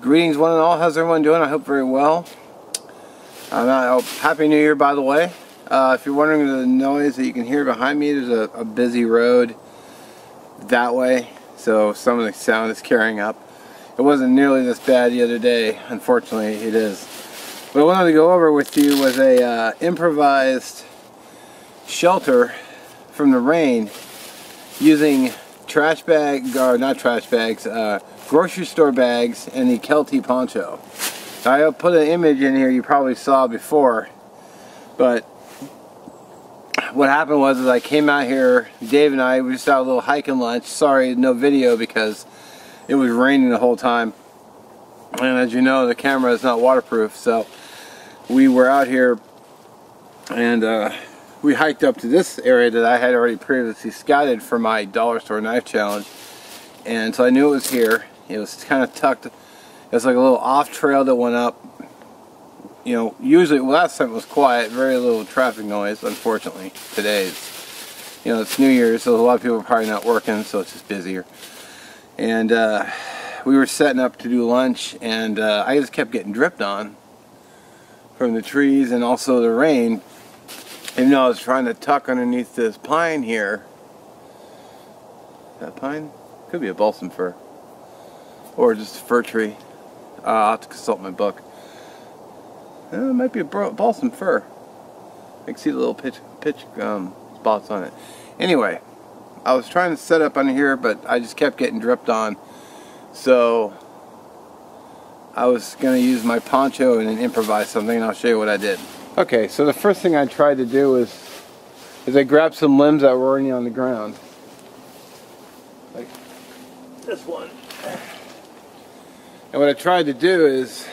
Greetings one and all, how's everyone doing? I hope very well. Happy New Year, by the way. If you're wondering the noise that you can hear behind me, there's a busy road that way, so some of the sound is carrying up. It wasn't nearly this bad the other day, unfortunately it is. What I wanted to go over with you was a improvised shelter from the rain using trash bag, or not trash bags, grocery store bags and the Kelty poncho. Now, I put an image in here you probably saw before, but what happened was I came out here, Dave and I, we just had a little hiking lunch. Sorry, no video because it was raining the whole time. And as you know, the camera is not waterproof, so we were out here and we hiked up to this area that I had already previously scouted for my dollar store knife challenge. And so I knew it was here. It was kind of tucked. It was like a little off trail that went up. You know, usually last time it was quiet, very little traffic noise. Unfortunately, today's, you know, it's New Year's, so a lot of people are probably not working, so it's just busier. And we were setting up to do lunch, and I just kept getting dripped on from the trees and also the rain. Even though I was trying to tuck underneath this pine here. Is that pine? Could be a balsam fir. Or just a fir tree. I'll have to consult my book. It might be a balsam fir. I can see the little pitch spots on it. Anyway, I was trying to set up under here, but I just kept getting dripped on. So I was going to use my poncho and then improvise something, and I'll show you what I did. Okay, so the first thing I tried to do is I grabbed some limbs that were already on the ground. Like this one. And what I tried to do is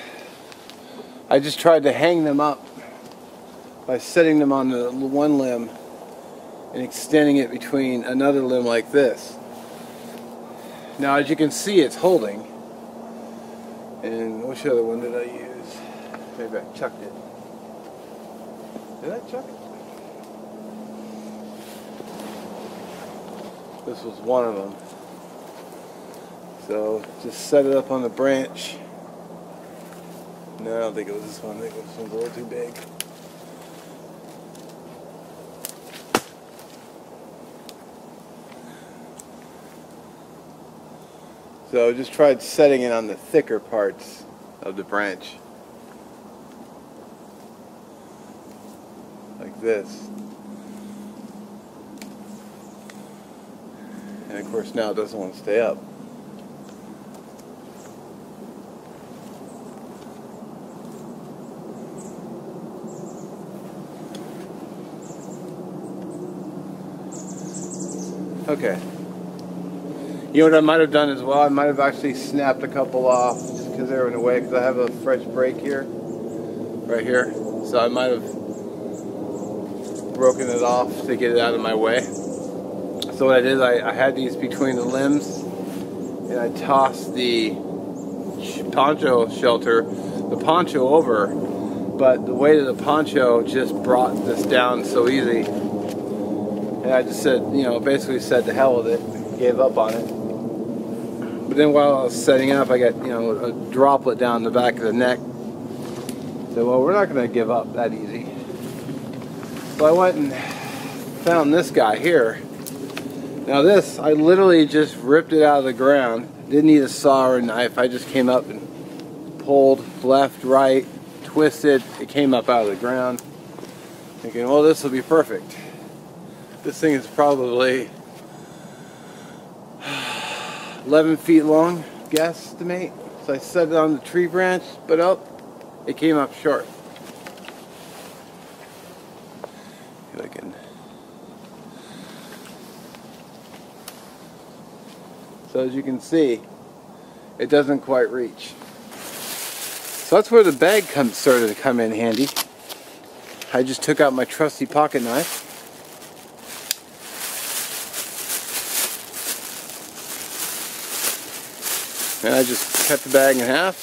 I just tried to hang them up by setting them on the one limb and extending it between another limb like this. Now, as you can see, it's holding. And which other one did I use? Maybe I chucked it. Did I chuck it? This was one of them. So just set it up on the branch. No, I don't think it was this one. I think this one's a little too big. So I just tried setting it on the thicker parts of the branch. Like this. And of course now it doesn't want to stay up. Okay. You know what I might have done as well? I might have actually snapped a couple off just because they were in the way, because I have a fresh break here. Right here. So I might have broken it off to get it out of my way. So what I did, I had these between the limbs and I tossed the poncho shelter, the poncho over, but the weight of the poncho just brought this down so easy. And I just said, you know, basically said the hell with it, gave up on it. But then while I was setting up, I got, you know, a droplet down the back of the neck. So, well, we're not going to give up that easy. So I went and found this guy here. Now this, I literally just ripped it out of the ground. Didn't need a saw or a knife. I just came up and pulled left, right, twisted. It came up out of the ground. Thinking, well, this will be perfect. This thing is probably 11 feet long, guesstimate. So I set it on the tree branch, but oh, it came up short. If I can. So as you can see, it doesn't quite reach. So that's where the bag started to come in handy. I just took out my trusty pocket knife. And I just cut the bag in half.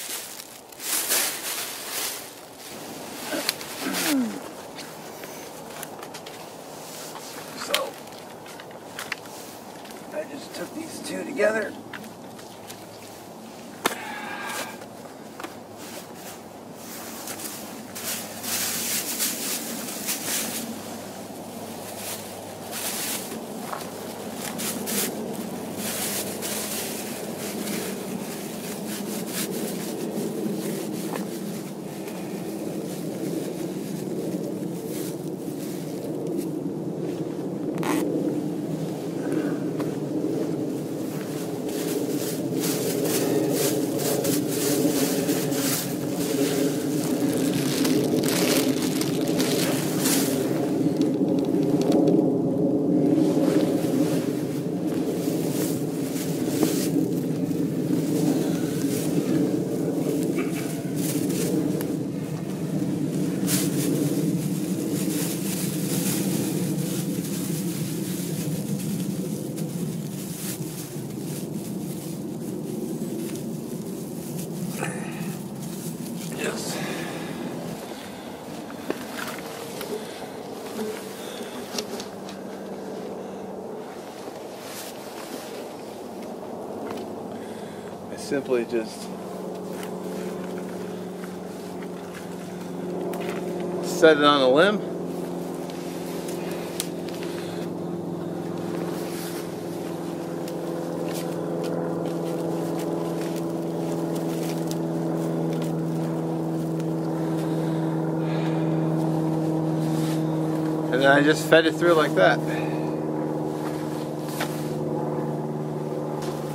So I just took these two together I simply just set it on a limb. And then I just fed it through like that.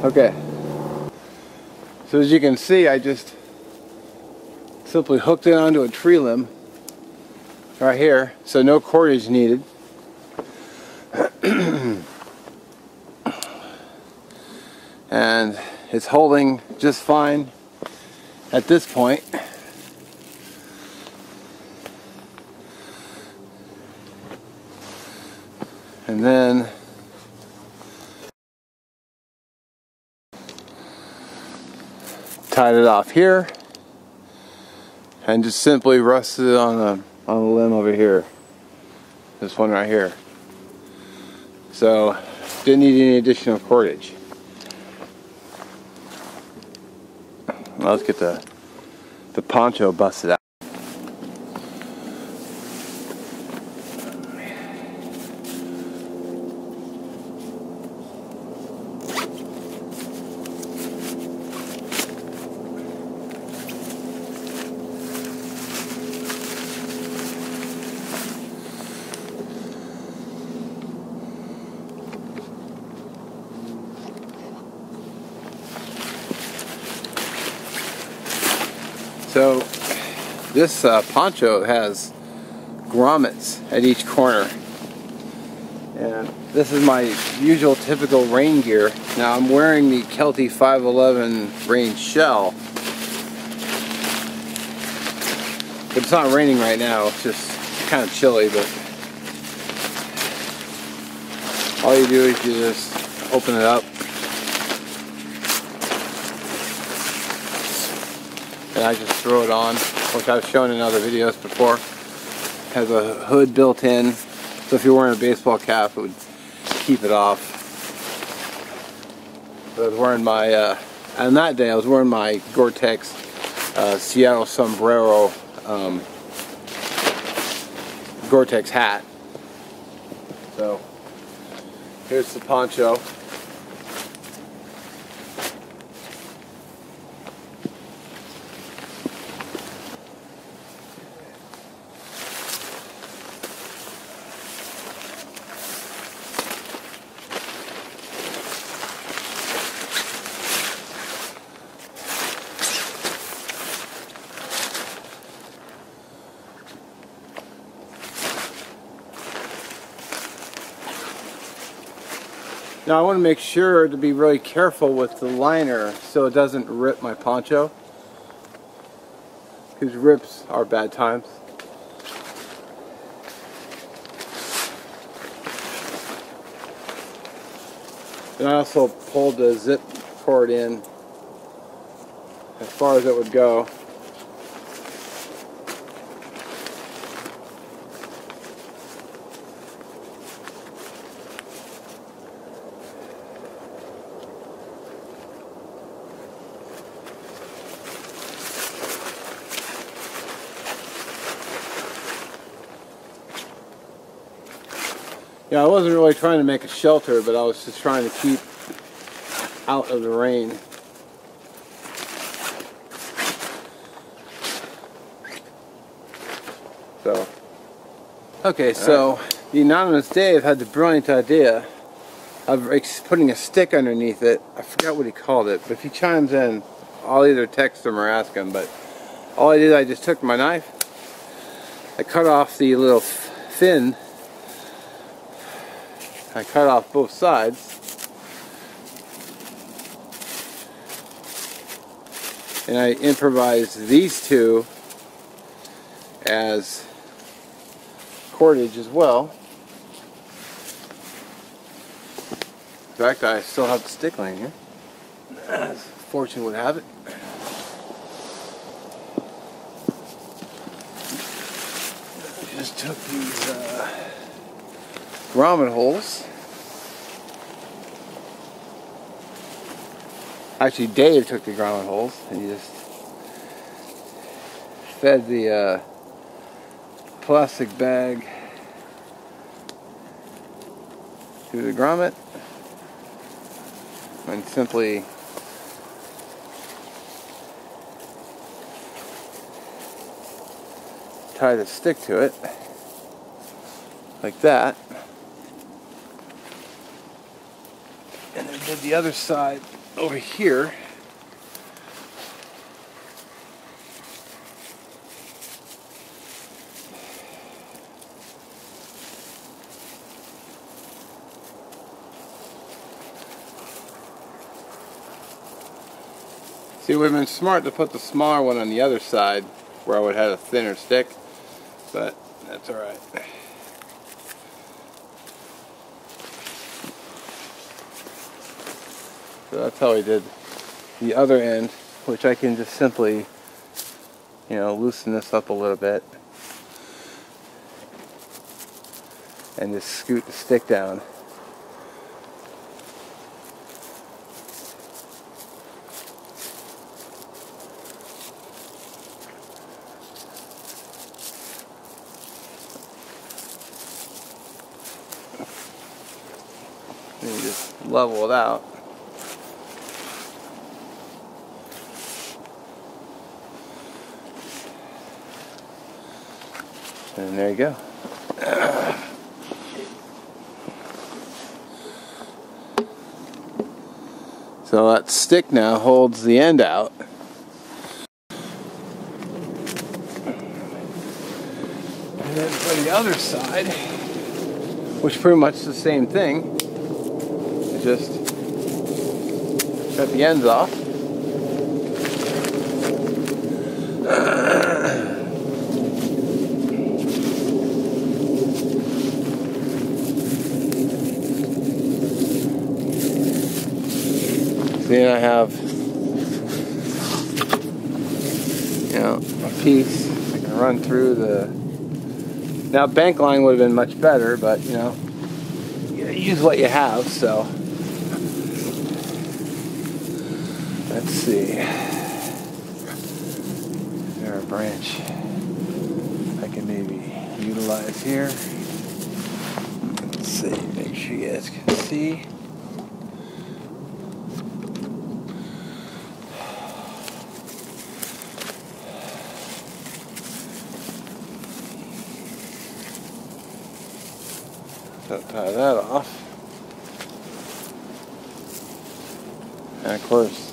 Okay. So as you can see, I just simply hooked it onto a tree limb right here, so no cordage needed. And it's holding just fine at this point. And then tied it off here and just simply rested it on a limb over here. This one right here. So didn't need any additional cordage. Well, let's get the poncho busted out. So this poncho has grommets at each corner, and this is my usual typical rain gear. Now I'm wearing the Kelty 511 rain shell, but it's not raining right now. It's just kind of chilly, but all you do is you just open it up. And I just throw it on, which I've shown in other videos before. It has a hood built in, so if you're wearing a baseball cap, it would keep it off. But I was wearing my, on that day, I was wearing my Gore-Tex Seattle Sombrero Gore-Tex hat. So, here's the poncho. Now I want to make sure to be really careful with the liner so it doesn't rip my poncho, because rips are bad times. And I also pulled the zip cord in as far as it would go. Yeah, I wasn't really trying to make a shelter, but I was just trying to keep out of the rain. So, okay, so the anonymous Dave had the brilliant idea of putting a stick underneath it. I forgot what he called it, but if he chimes in, I'll either text him or ask him. But all I did, I just took my knife, I cut off the little fin. I cut off both sides, and I improvised these two as cordage as well. In fact, I still have the stick laying here, as fortune would have it. I just took these grommet holes. Actually, Dave took the grommet holes and he just fed the plastic bag through the grommet and simply tie the stick to it like that, and then did the other side over here. See, it would have been smart to put the smaller one on the other side where I would have had a thinner stick, but that's alright. So that's how I did the other end, which I can just simply, you know, loosen this up a little bit and just scoot the stick down. And you just level it out. And there you go. So that stick now holds the end out. And then for the other side, which is pretty much the same thing, just cut the ends off. Then I have, you know, a piece I can run through the. Now bank line would have been much better, but you know, you use what you have. So let's see. Is there a branch I can maybe utilize here? Let's see. Make sure you guys can see. So tie that off, and of course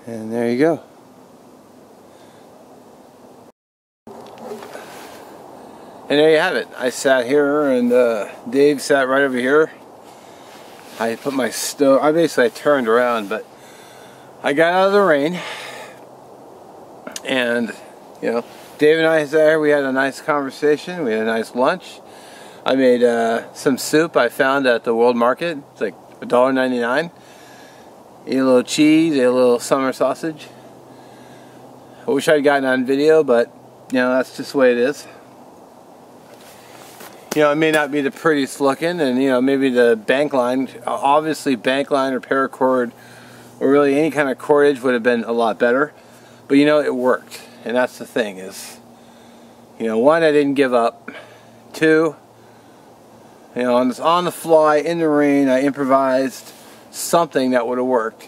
and there you go. And there you have it. I sat here and Dave sat right over here. I put my stove, I turned around, but I got out of the rain. And, you know, Dave and I sat there, we had a nice conversation, we had a nice lunch. I made some soup I found at the World Market. It's like $1.99. Ate a little cheese, ate a little summer sausage. I wish I'd gotten on video, but you know, that's just the way it is. You know, it may not be the prettiest looking, and you know, maybe the bank line, obviously bank line or paracord, or really any kind of cordage would have been a lot better. But you know, it worked, and that's the thing is, you know, one, I didn't give up. Two, You know, on the fly, in the rain, I improvised something that would have worked.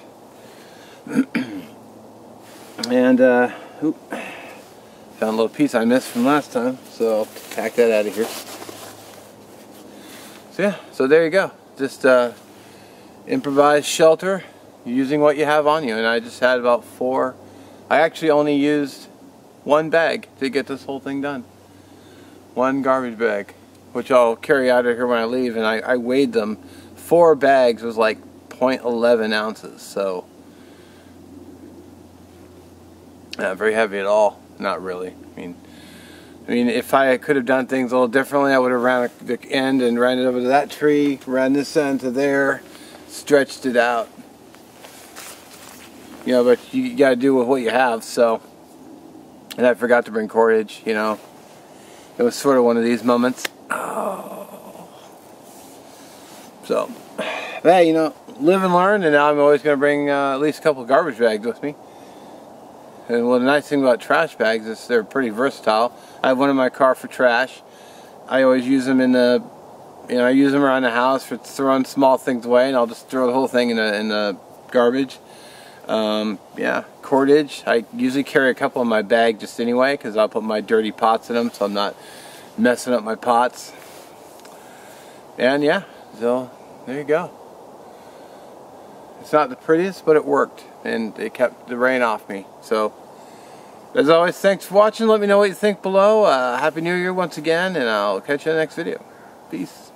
And, found a little piece I missed from last time, so I'll tack that out of here. So yeah, so there you go. Just improvised shelter using what you have on you. And I just had about 4. I actually only used 1 bag to get this whole thing done. 1 garbage bag, which I'll carry out of here when I leave. And I weighed them. 4 bags was like 0.11 ounces, so not very heavy at all. Not really. I mean, if I could have done things a little differently, I would have ran the end and ran it over to that tree, ran this end to there, stretched it out. You know, but you got to do with what you have. So, and I forgot to bring cordage. You know, it was sort of one of these moments. Oh. So, hey, you know, live and learn. And now I'm always going to bring at least a couple of garbage bags with me. And well, the nice thing about trash bags is they're pretty versatile. I have one in my car for trash. I always use them in the, you know, I use them around the house for throwing small things away, and I'll just throw the whole thing in the garbage. Yeah, cordage. I usually carry a couple in my bag just anyway, because I'll put my dirty pots in them, so I'm not messing up my pots. And yeah, so there you go. It's not the prettiest, but it worked, and it kept the rain off me. So, as always, thanks for watching. Let me know what you think below. Happy New Year once again, and I'll catch you in the next video. Peace.